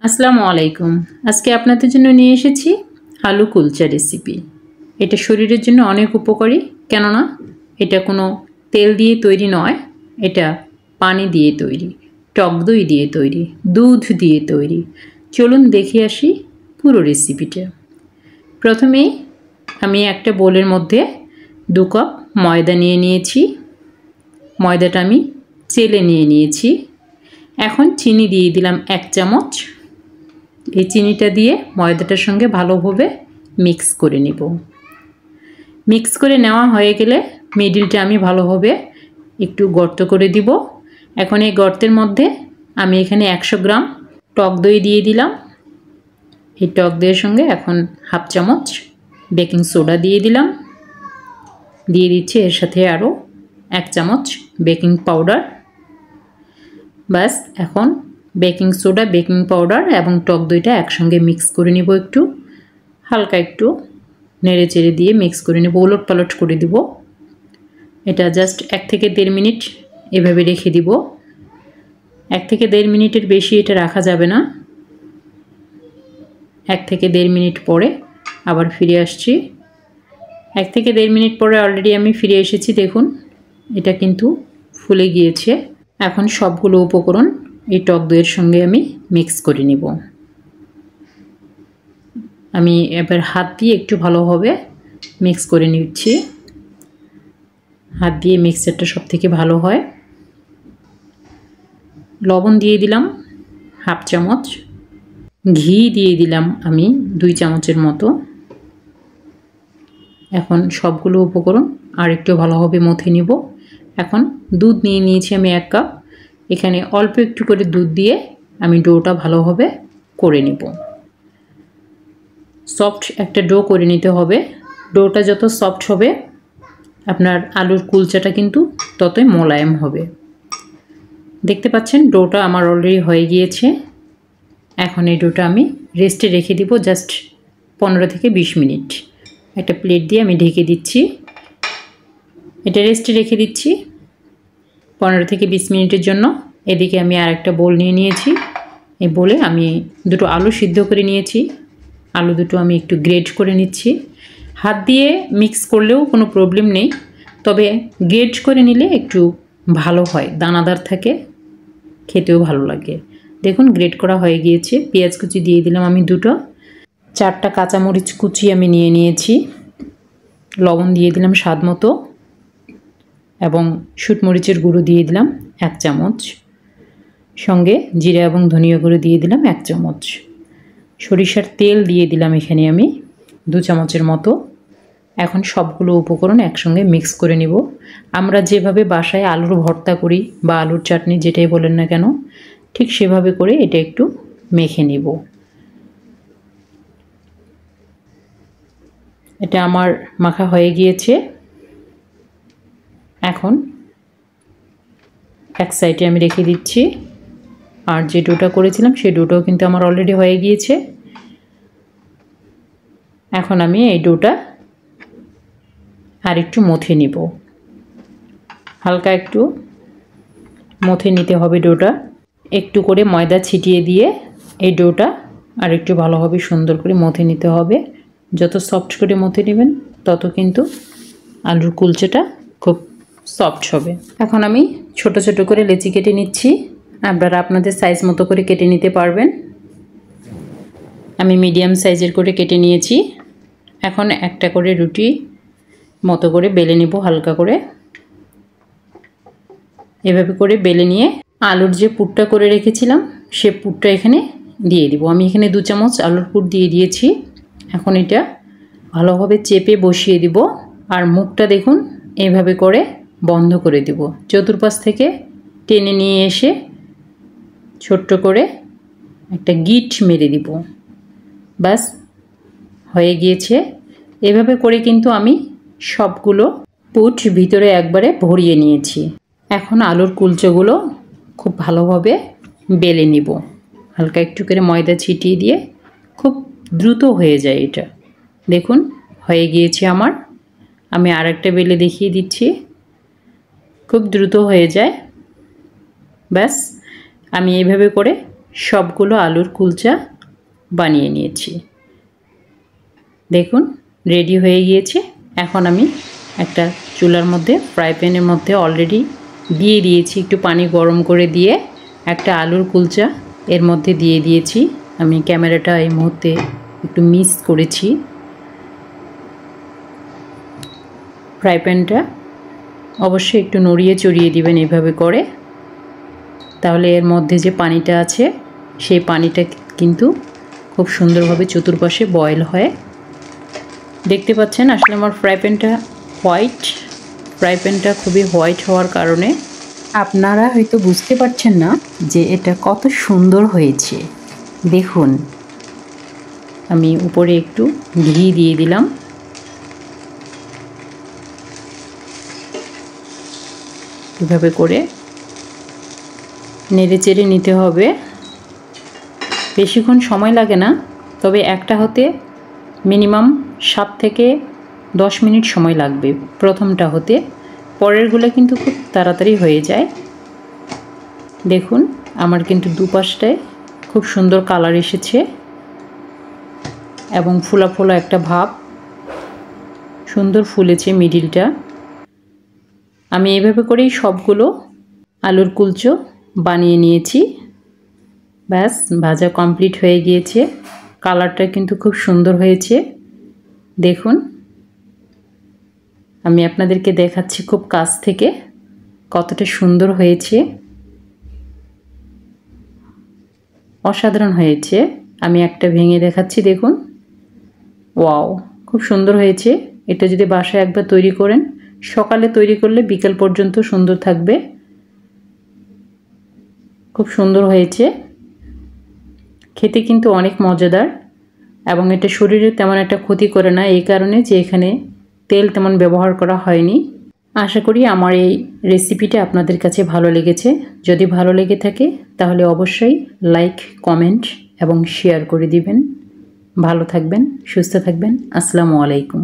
আসসালামু আলাইকুম। আজকে আপনাদের জন্য নিয়ে এসেছি আলু কুলচা রেসিপি। এটা শরীরের জন্য অনেক উপকারী, কেননা এটা কোনো তেল দিয়ে তৈরি নয়, এটা পানি দিয়ে তৈরি, টক দই দিয়ে তৈরি, দুধ দিয়ে তৈরি। চলুন দেখে আসি পুরো রেসিপিটা। প্রথমেই আমি একটা বোলের মধ্যে 2 কাপ ময়দা নিয়ে নিয়েছি। ময়দাটা আমি চেলে নিয়ে নিয়েছি। এখন চিনি দিয়ে দিলাম 1 চামচ। এই চিনিটা দিয়ে ময়দাটার সঙ্গে ভালোভাবে মিক্স করে নিব। মিক্স করে নেওয়া হয়ে গেলে মিডিলটা আমি ভালোভাবে একটু গর্ত করে দিব। এখন এই গর্তের মধ্যে আমি এখানে 100 গ্রাম টক দই দিয়ে দিলাম। এই টক দইয়ের সঙ্গে এখন 1/2 চামচ বেকিং সোডা দিয়ে দিলাম। দিয়ে দিচ্ছি এর সাথে আরও 1 চামচ বেকিং পাউডার। ব্যাস, এখন বেকিং সোডা, বেকিং পাউডার এবং টক দইটা একসঙ্গে মিক্স করে নিব। একটু হালকা একটু নেড়ে চেড়ে দিয়ে মিক্স করে নেব, ওলট পালট করে দিব। এটা জাস্ট 1 থেকে 1.5 মিনিট এভাবে রেখে দিব। 1 থেকে 1.5 মিনিটের বেশি এটা রাখা যাবে না। 1 থেকে 1.5 মিনিট পরে আবার ফিরে আসছি। 1 থেকে 1.5 মিনিট পরে অলরেডি আমি ফিরে এসেছি। দেখুন এটা কিন্তু ফুলে গিয়েছে। এখন সবগুলো উপকরণ এই টক দইয়ের সঙ্গে আমি মিক্স করে নিব। আমি এবার হাত দিয়ে একটু ভালোভাবে মিক্স করে নিচ্ছি। হাত দিয়ে মিক্সচারটা সবথেকে ভালো হয়। লবণ দিয়ে দিলাম 1/2 চামচ। ঘি দিয়ে দিলাম আমি 2 চামচের মতো। এখন সবগুলো উপকরণ আর একটু ভালোভাবে মথে নিব। এখন দুধ নিয়ে নিয়েছি আমি 1 কাপ। এখানে অল্প একটু করে দুধ দিয়ে আমি ডোটা ভালোভাবে করে নিব। সফট একটা ডো করে নিতে হবে। ডোটা যত সফট হবে আপনার আলুর কুলচাটা কিন্তু ততই মোলায়েম হবে। দেখতে পাচ্ছেন ডোটা আমার অলরেডি হয়ে গিয়েছে। এখন এই ডোটা আমি রেস্টে রেখে দিব জাস্ট 15 থেকে 20 মিনিট। একটা প্লেট দিয়ে আমি ঢেকে দিচ্ছি। এটা রেস্টে রেখে দিচ্ছি 15 থেকে 20 মিনিটের জন্য। এদিকে আমি আরেকটা বোল নিয়ে নিয়েছি। এই বোলে আমি 2টো আলু সিদ্ধ করে নিয়েছি। আলু দুটো আমি একটু গ্রেট করে নিচ্ছি। হাত দিয়ে মিক্স করলেও কোনো প্রবলেম নেই, তবে গ্রেট করে নিলে একটু ভালো হয়, দানাদার থাকে, খেতেও ভালো লাগে। দেখুন গ্রেট করা হয়ে গিয়েছে। পেঁয়াজ কুচি দিয়ে দিলাম আমি 2টো। 4টা কাঁচামরিচ কুচি আমি নিয়ে নিয়েছি। লবণ দিয়ে দিলাম স্বাদ মতো এবং শুটমরিচের গুঁড়ো দিয়ে দিলাম 1 চামচ। সঙ্গে জিরা এবং ধনিয়া গুঁড়ো দিয়ে দিলাম 1 চামচ। সরিষার তেল দিয়ে দিলাম এখানে আমি 2 চামচের মতো। এখন সবগুলো উপকরণ একসঙ্গে মিক্স করে নিব। আমরা যেভাবে বাসায় আলুর ভর্তা করি বা আলুর চাটনি যেটাই বলেন না কেন, ঠিক সেভাবে করে এটা একটু মেখে নিব। এটা আমার মাখা হয়ে গিয়েছে। এখন এক সাইডে আমি রেখে দিচ্ছি। আর যে ডোটা করেছিলাম সেই ডোটাও কিন্তু আমার অলরেডি হয়ে গিয়েছে। এখন আমি এই ডোটা আর একটু মথে নিব। হালকা একটু মথে নিতে হবে ডোটা। একটু করে ময়দা ছিটিয়ে দিয়ে এই ডোটা আর একটু ভালোভাবে সুন্দর করে মথে নিতে হবে। যত সফট করে মথে নেবেন তত কিন্তু আলুর কুলচাটা খুব সফট হবে। এখন আমি ছোট ছোট করে লেচি কেটে নিচ্ছি। আপনারা আপনাদের সাইজ মতো করে কেটে নিতে পারবেন। আমি মিডিয়াম সাইজের করে কেটে নিয়েছি। এখন একটা করে রুটি মতো করে বেলে নিব হালকা করে। এভাবে করে বেলে নিয়ে আলুর যে পুরটা করে রেখেছিলাম সে পুরটা এখানে দিয়ে দিব। আমি এখানে 2 চামচ আলুর পুর দিয়ে দিয়েছি। এখন এটা ভালোভাবে চেপে বসিয়ে দিব। আর মুখটা দেখুন এইভাবে করে বন্ধ করে দিব। চতুর্পাশ থেকে টেনে নিয়ে এসে ছোট্ট করে একটা গিট মেরে দিব। ব্যাস হয়ে গিয়েছে। এভাবে করে কিন্তু আমি সবগুলো পুট ভিতরে একবারে ভরিয়ে নিয়েছি। এখন আলুর কুলচাগুলো খুব ভালোভাবে বেলে নিব। হালকা একটু করে ময়দা ছিটিয়ে দিয়ে খুব দ্রুত হয়ে যায় এটা। দেখুন হয়ে গিয়েছে আমার। আমি আরেকটা বেলে দেখিয়ে দিচ্ছি। খুব দ্রুত হয়ে যায়। ব্যাস আমি এইভাবে করে সবগুলো আলুর কুলচা বানিয়ে নিয়েছি। দেখুন রেডি হয়ে গিয়েছে। এখন আমি একটা চুলার মধ্যে ফ্রাই প্যানের মধ্যে অলরেডি দিয়ে দিয়েছি একটু পানি গরম করে দিয়ে একটা আলুর কুলচা এর মধ্যে দিয়ে দিয়েছি। আমি ক্যামেরাটা এই মুহূর্তে একটু মিস করেছি। ফ্রাই প্যানটা অবশ্যই একটু নড়িয়ে চড়িয়ে দিবেন এভাবে করে, তাহলে এর মধ্যে যে পানিটা আছে সেই পানিটা কিন্তু খুব সুন্দরভাবে চতুর্পাশে বয়েল হয়। দেখতে পাচ্ছেন আসলে আমার ফ্রাই প্যানটা হোয়াইট। ফ্রাই প্যানটা খুবই হোয়াইট হওয়ার কারণে আপনারা হয়তো বুঝতে পারছেন না যে এটা কত সুন্দর হয়েছে। দেখুন আমি উপরে একটু ঘি দিয়ে দিলাম। এভাবে করে নেড়ে চেড়ে নিতে হবে। বেশিক্ষণ সময় লাগে না, তবে একটা হতে মিনিমাম 7 থেকে 10 মিনিট সময় লাগবে প্রথমটা হতে। পরেরগুলো কিন্তু খুব তাড়াতাড়ি হয়ে যায়। দেখুন আমার কিন্তু দুপাশটায় খুব সুন্দর কালার এসেছে এবং ফোলা ফোলা একটা ভাব, সুন্দর ফুলেছে মিডিলটা। আমি এভাবে করেই সবগুলো আলুর কুলচো বানিয়ে নিয়েছি। ব্যাস ভাজা কমপ্লিট হয়ে গিয়েছে। কালারটা কিন্তু খুব সুন্দর হয়েছে। দেখুন আমি আপনাদেরকে দেখাচ্ছি খুব কাছ থেকে কতটা সুন্দর হয়েছে, অসাধারণ হয়েছে। আমি একটা ভেঙে দেখাচ্ছি, দেখুন। ওয়াও, খুব সুন্দর হয়েছে। এটা যদি বাসায় একবার তৈরি করেন, সকালে তৈরি করলে বিকেল পর্যন্ত সুন্দর থাকবে। খুব সুন্দর হয়েছে, খেতে কিন্তু অনেক মজাদার এবং এটা শরীরে তেমন একটা ক্ষতি করে না, এই কারণে যে এখানে তেল তেমন ব্যবহার করা হয়নি। আশা করি আমার এই রেসিপিটা আপনাদের কাছে ভালো লেগেছে। যদি ভালো লেগে থাকে তাহলে অবশ্যই লাইক, কমেন্ট এবং শেয়ার করে দিবেন। ভালো থাকবেন, সুস্থ থাকবেন। আসসালামু আলাইকুম।